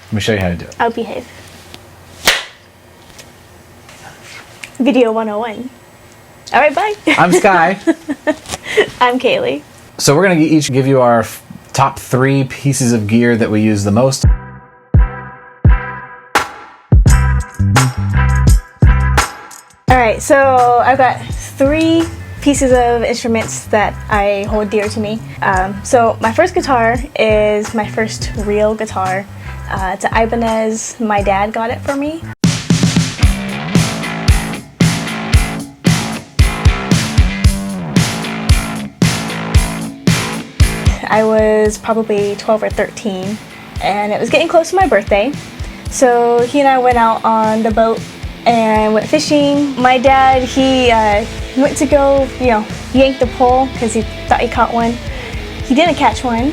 Let me show you how to do it. I'll behave. Video 101. All right, bye. I'm Skye. I'm Kaylie. So we're going to each give you our top 3 pieces of gear that we use the most. All right, so I've got 3 pieces of instruments that I hold dear to me. So my first guitar is my first real guitar. It's an Ibanez. My dad got it for me. I was probably 12 or 13, and it was getting close to my birthday. So he and I went out on the boat and went fishing. My dad, he went to go, yank the pole because he thought he caught one. He didn't catch one.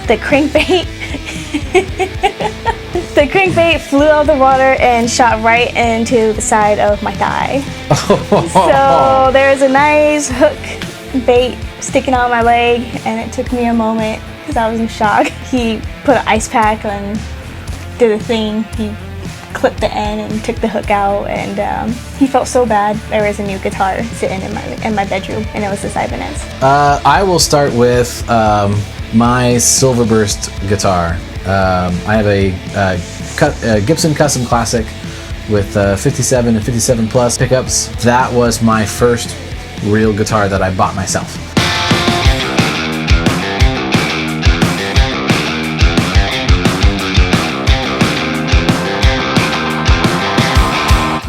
The crankbait, the crankbait flew out of the water and shot right into the side of my thigh. So there's a nice hook bait sticking out of my leg, and it took me a moment because I was in shock. He put an ice pack and did a thing. He clipped the end and took the hook out, and he felt so bad. There was a new guitar sitting in my bedroom, and it was this Ibanez. I will start with my Silverburst guitar. I have a Gibson Custom Classic with 57 and 57 plus pickups. That was my first real guitar that I bought myself.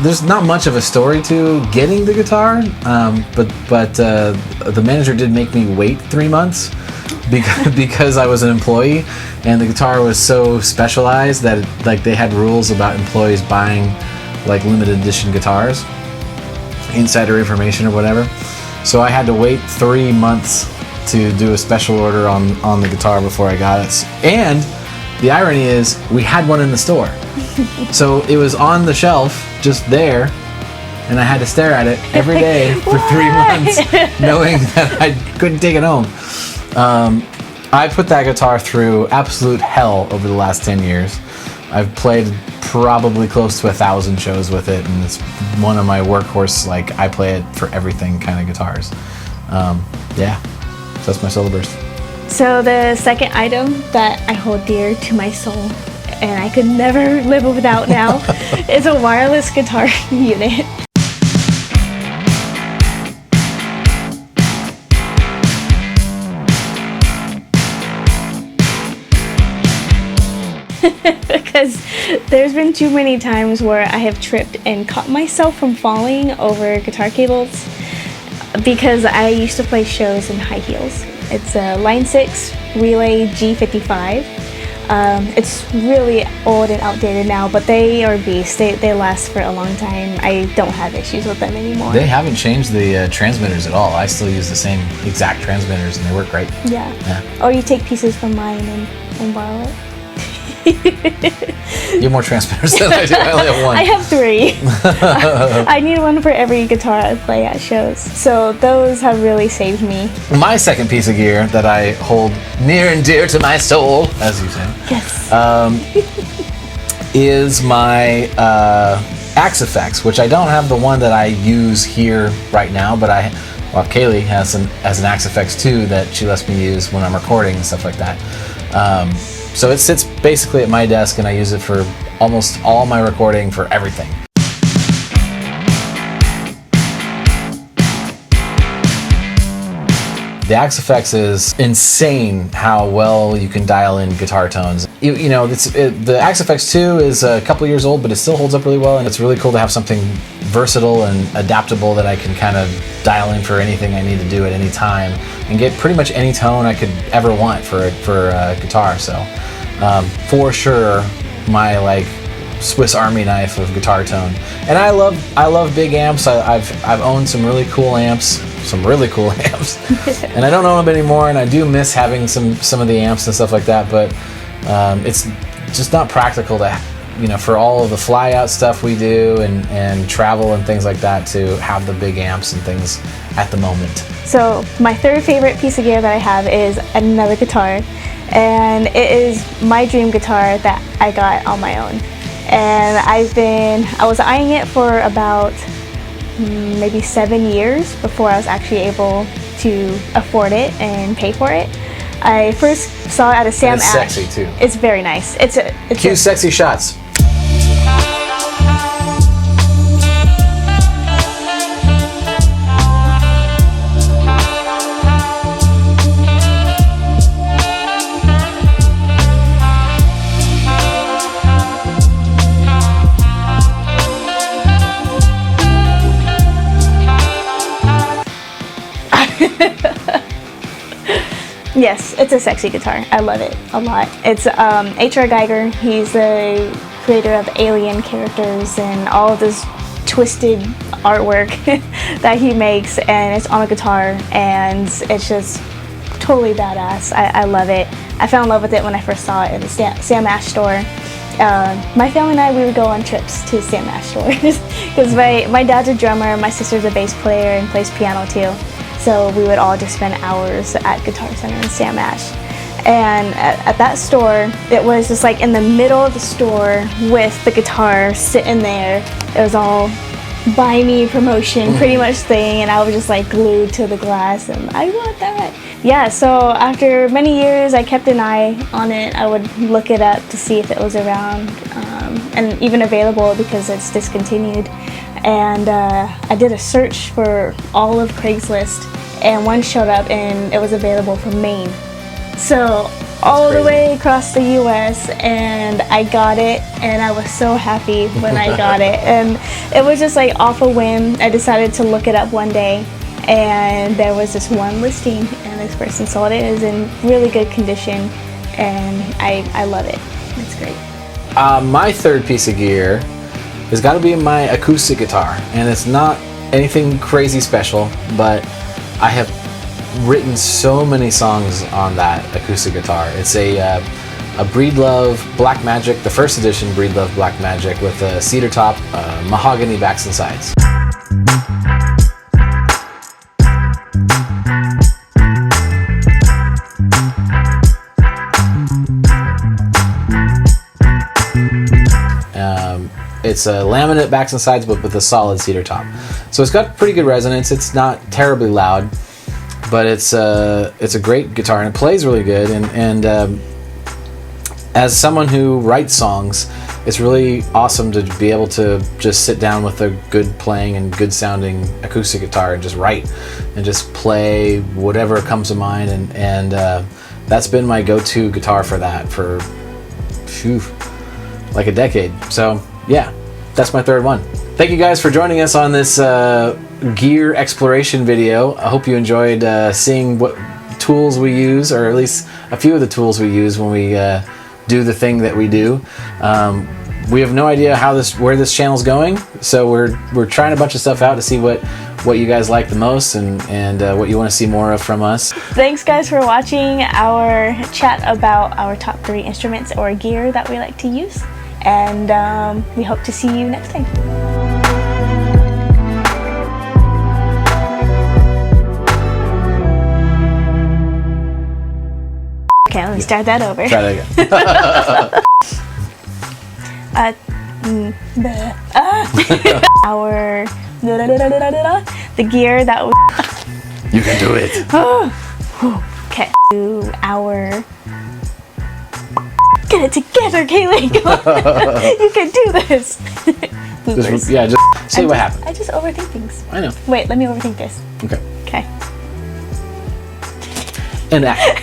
There's not much of a story to getting the guitar, but the manager did make me wait 3 months because I was an employee, and the guitar was so specialized that they had rules about employees buying limited edition guitars, insider information or whatever. So I had to wait 3 months to do a special order on the guitar before I got it. And the irony is we had one in the store. So it was on the shelf, just there, and I had to stare at it every day for 3 months, knowing that I couldn't take it home. I put that guitar through absolute hell over the last 10 years. I've played probably close to 1,000 shows with it, and it's one of my workhorse, I play it for everything kind of guitars. Yeah, so that's my Silverburst. So the second item that I hold dear to my soul, and I could never live without now, is a wireless guitar unit. Because there's been too many times where I have tripped and caught myself from falling over guitar cables because I used to play shows in high heels. It's a Line 6 Relay G55. It's really old and outdated now, but they are beasts. They last for a long time. I don't have issues with them anymore. They haven't changed the transmitters at all. I still use the same exact transmitters, and they work great. Yeah. Or you take pieces from mine and borrow it. You have more transmitters than I do. I only have one. I have 3. I need one for every guitar I play at shows. So those have really saved me. My second piece of gear that I hold near and dear to my soul, as you say, yes, is my AxeFx, which I don't have the one that I use here right now, but Kaylie has an AxeFx II that she lets me use when I'm recording and stuff like that. So it sits basically at my desk, and I use it for almost all my recording, for everything. The AxeFx is insane how well you can dial in guitar tones. The AxeFx II is a couple years old, but it still holds up really well, and it's really cool to have something versatile and adaptable that I can kind of dial in for anything I need to do at any time and get pretty much any tone I could ever want for a guitar. So for sure, my Swiss Army knife of guitar tone. And I love big amps. I've owned some really cool amps. And I don't own them anymore, and I do miss having some of the amps and stuff like that, but it's just not practical to, for all of the fly out stuff we do and travel and things like that, to have the big amps and things at the moment. So my third favorite piece of gear that I have is another guitar, and it is my dream guitar that I got on my own. And I was eyeing it for about maybe 7 years before I was actually able to afford it and pay for it. I first saw it at a Sam It's Ash. sexy too. It's very nice. Cue sexy shots. Yes, it's a sexy guitar. I love it a lot. It's H.R. Geiger. He's the creator of Alien characters and all of this twisted artwork that he makes, and it's on a guitar, and it's just totally badass. I love it. I fell in love with it when I first saw it in the Sam Ash store. My family and I, we would go on trips to Sam Ash stores because my dad's a drummer, my sister's a bass player and plays piano too. So we would all just spend hours at Guitar Center in Sam Ash. And at that store, it was just like in the middle of the store with the guitar sitting there. It was all buy me promotion pretty much thing, and I was just like glued to the glass and I want that. Yeah, so after many years I kept an eye on it. I would look it up to see if it was around and even available because it's discontinued. And I did a search for all of Craigslist, and one showed up and it was available from Maine. So all the way across the US, and I got it, and I was so happy when I got it. And it was just like off a whim. I decided to look it up one day, and there was this one listing, and this person sold it. It was in really good condition, and I love it. It's great. My third piece of gear has got to be my acoustic guitar, and it's not anything crazy special, but I have written so many songs on that acoustic guitar. It's a Breedlove Black Magic, the first edition Breedlove Black Magic with a cedar top, mahogany backs and sides. It's a laminate backs and sides, but with a solid cedar top. So it's got pretty good resonance. It's not terribly loud, but it's a great guitar, and it plays really good. And as someone who writes songs, it's really awesome to be able to just sit down with a good playing and good sounding acoustic guitar and just write and just play whatever comes to mind. And that's been my go-to guitar for that for like a decade. So yeah, that's my third one. Thank you guys for joining us on this gear exploration video. I hope you enjoyed seeing what tools we use, or at least a few of the tools we use when we do the thing that we do. We have no idea where this channel's going, so we're trying a bunch of stuff out to see what you guys like the most and what you want to see more of from us. Thanks guys for watching our chat about our top 3 instruments or gear that we like to use, and we hope to see you next time. Okay, let me start that over. Try that again. Our the gear that we You can do it. okay. Our get it together, Kaylie. You can do this. Just say what happened. I just overthink things. I know. Wait, let me overthink this. Okay. Okay. And act.